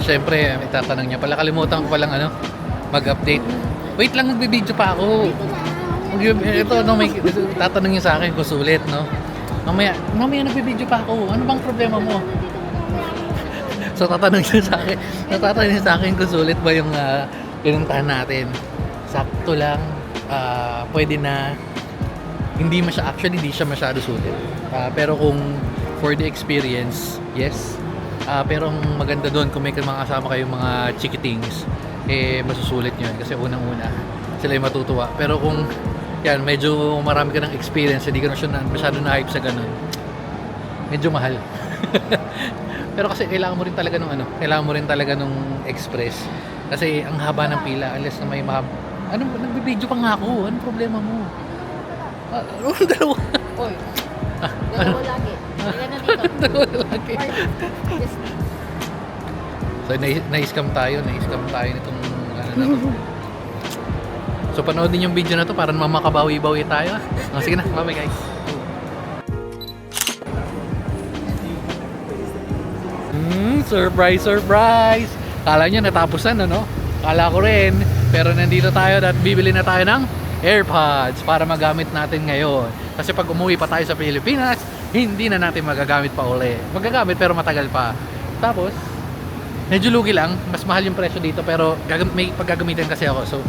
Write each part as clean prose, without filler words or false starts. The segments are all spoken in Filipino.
syempre, may tatanong niya. Pala kalimutan ko palang mag-update. Wait lang, nagbibideo pa ako. Ito, may tatanong niya sa akin kung sulit, no? Mamaya nagbibideo pa ako. Ano bang problema mo? So, tatanong niya sa akin kung sulit ba yung pinuntahan natin. Sakto lang, pwede na. Hindi siya masyado sulit. Pero kung for the experience, yes. Pero ang maganda doon, kung may mga kasama kayong mga chikitings, masusulit yun. Kasi unang-una, sila yung matutuwa. Pero kung yan, medyo marami ka ng experience, hindi ka na masyado na-hype sa ganun, medyo mahal. Pero kasi kailangan mo rin talaga nung express. Kasi ang haba ng pila, unless na may nagbibideo pa nga ako. Anong problema mo? Dalawa. Oy. Dalawa lagi. Ilan na dito? Dalawa lagi. Just... So, na-scam tayo nitong na to. So, panoodin yung video na to para naman makabawi-bawi tayo. Sige na, bye guys. Surprise! Kala nyo natapos na, no? Kala ko rin. Pero nandito tayo at bibili na tayo ng AirPods para magamit natin ngayon. Kasi pag umuwi pa tayo sa Pilipinas, hindi na natin magagamit pa uli. Magagamit pero matagal pa. Tapos, medyo lugi lang. Mas mahal yung presyo dito pero may paggagamitin kasi ako. So,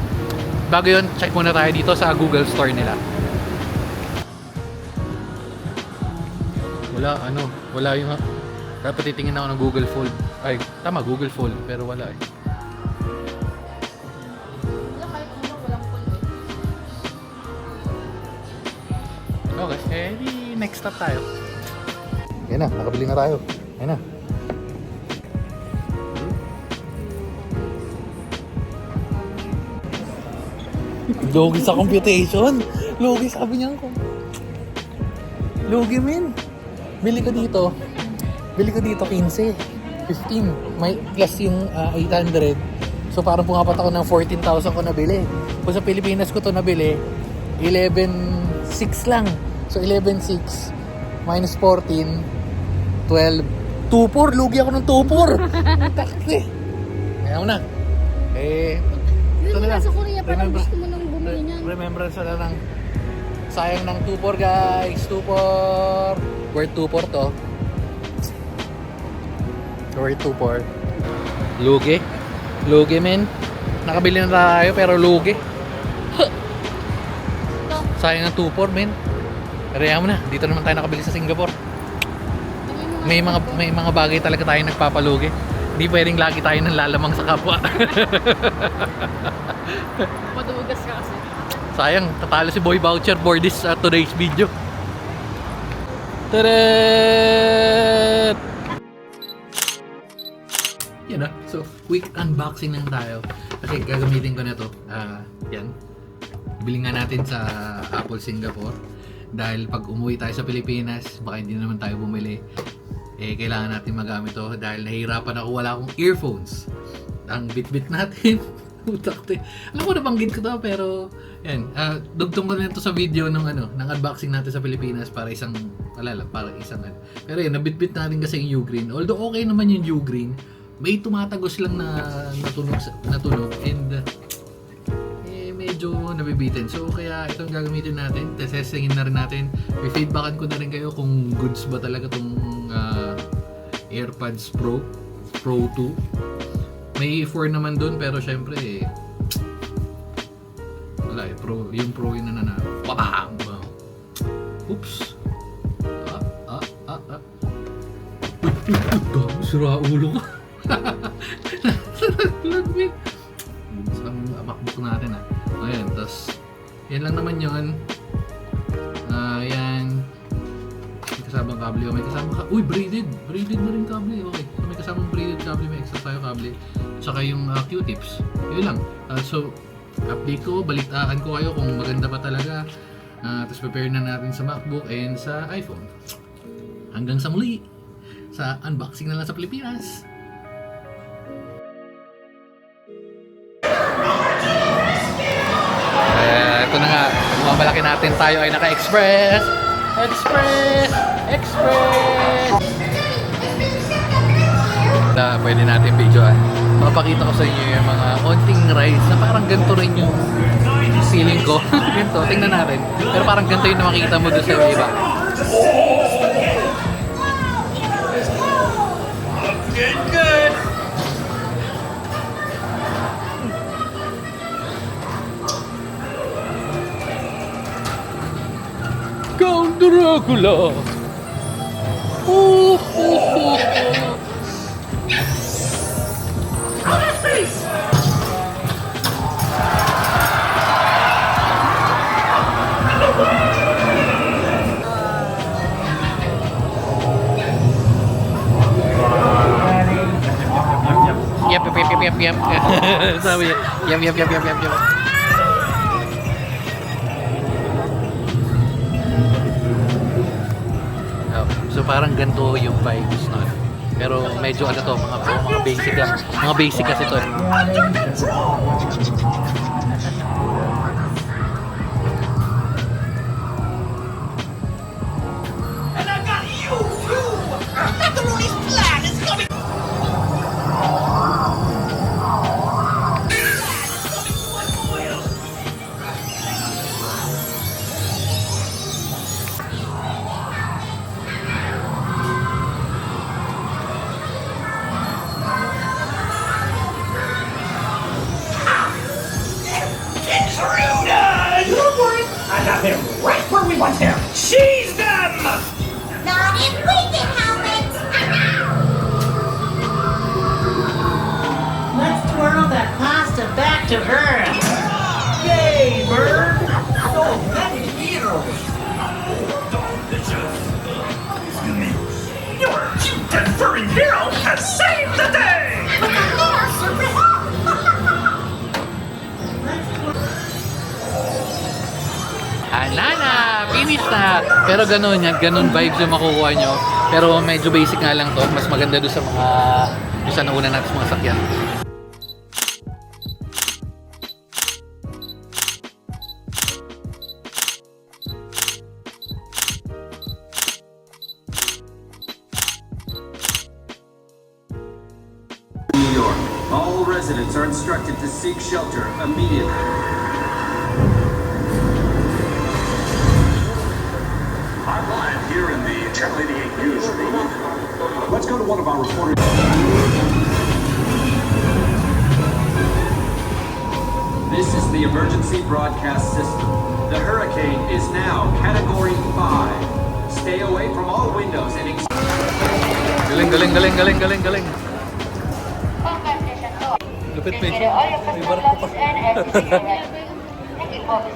bago yun, check muna tayo dito sa Google Store nila. Wala yung... Dapat titingin ako ng Google Fold. Ay, tama, Google Fold. Pero wala eh. Okay, di next stop tayo. Yan na, nakabili na tayo. Yan na. Lugi sa computation. Lugi, sabi niya ako. Lugi, men. Bili ko dito 15. May plus yung 800. So parang pumapat ako ng 14,000 ko nabili. Kung sa Pilipinas ko to nabili, 11,600 lang. So 11,600 minus 14, 12, 2,400. Lugi ako ng 2,400. Takti. Kaya mo na. Ito na lang. Sa Korea pa lang gusto mo nang bumili niyan. Remembrance na lang. Sayang ng 2,400 guys. 2,400. Worth 2,400 to. Worth 2,400. Lugi men. Nakabili na tayo pero lugi. Sayang ng 2,400 men. Kaya mo na, dito naman tayo nakabili sa Singapore. May mga bagay talaga tayo nagpapalugi. Hindi pwedeng lagi tayo nang lalamang sa kapwa. Madugas ka kasi. Sayang, tatalo si Boy Voucher for this today's video. Tadaaat! Yan na. So, quick unboxing lang tayo. Kasi gagamitin ko na to. Yan. Bili nga natin sa Apple Singapore. Dahil pag umuwi tayo sa Pilipinas, baka hindi naman tayo bumili. Kailangan natin magamit to. Dahil nahihirapan ako, wala akong earphones. Ang bit-bit natin. Alam ko nabanggit ko to pero yan, dugtong ko na ito sa video ng unboxing natin sa Pilipinas para isang pero yan, nabit-bit natin kasi yung U-Green. Although okay naman yung U-Green, may tumatagos lang na natunog and medyo nabibitin. So kaya itong gagamitin natin, testingin na rin natin, i-feedbackan ko na rin kayo kung goods ba talaga tong AirPods Pro 2. May 4 naman doon pero syempre wala yung Pro yun na bam! Oops! Sira ulo ko. Lagmit. Sa MacBook natin ayan, tas yan lang naman yun. Yan. May kasamang kable. May kasama braided na rin kable. Okay, so may kasamang braided kable, may extra tayo kable. Saka yung Q-tips. Yun lang. So update ko, balitaan ko kayo kung maganda pa talaga. Tapos prepare na natin sa MacBook and sa iPhone. Hanggang sa muli sa unboxing na lang sa Pilipinas. Ito na nga, mamalaki natin, tayo ay naka-express. Express! maganda, pwede natin videoan. Mapakita ko sa inyo yung mga onting rides na parang ganito rin yung ceiling ko. Ganito, tingnan natin. Pero parang ganito yung makikita mo doon sa iba. Good. Count Dracula! Yep. Sabi niya, yep. Oh, so parang ganito yung vibes nun. Pero medyo ano to, mga basic lang. Mga basic kasi to. And I got you! Pepperoni's plan is coming! Intruder! Don't worry, I got him right where we want him. She's them! Not if we get helmets! Let's twirl that pasta back to her. Yay, bird! So many heroes. Your cute and furry hero has saved the day! With a little super help! Alana! Finish na! Pero ganun yan, ganun vibes yung makukuha nyo. Pero medyo basic nga lang to. Mas maganda doon sa mga doon sa nauna natin mga sakyan. New York. All residents are instructed to seek shelter immediately. I'm live here in the Channel 88 newsroom. Let's go to one of our reporters. This is the emergency broadcast system. The hurricane is now Category 5. Stay away from all windows and Galing. Lupit, Consider all your personal belongings and everything. Thank you for visiting.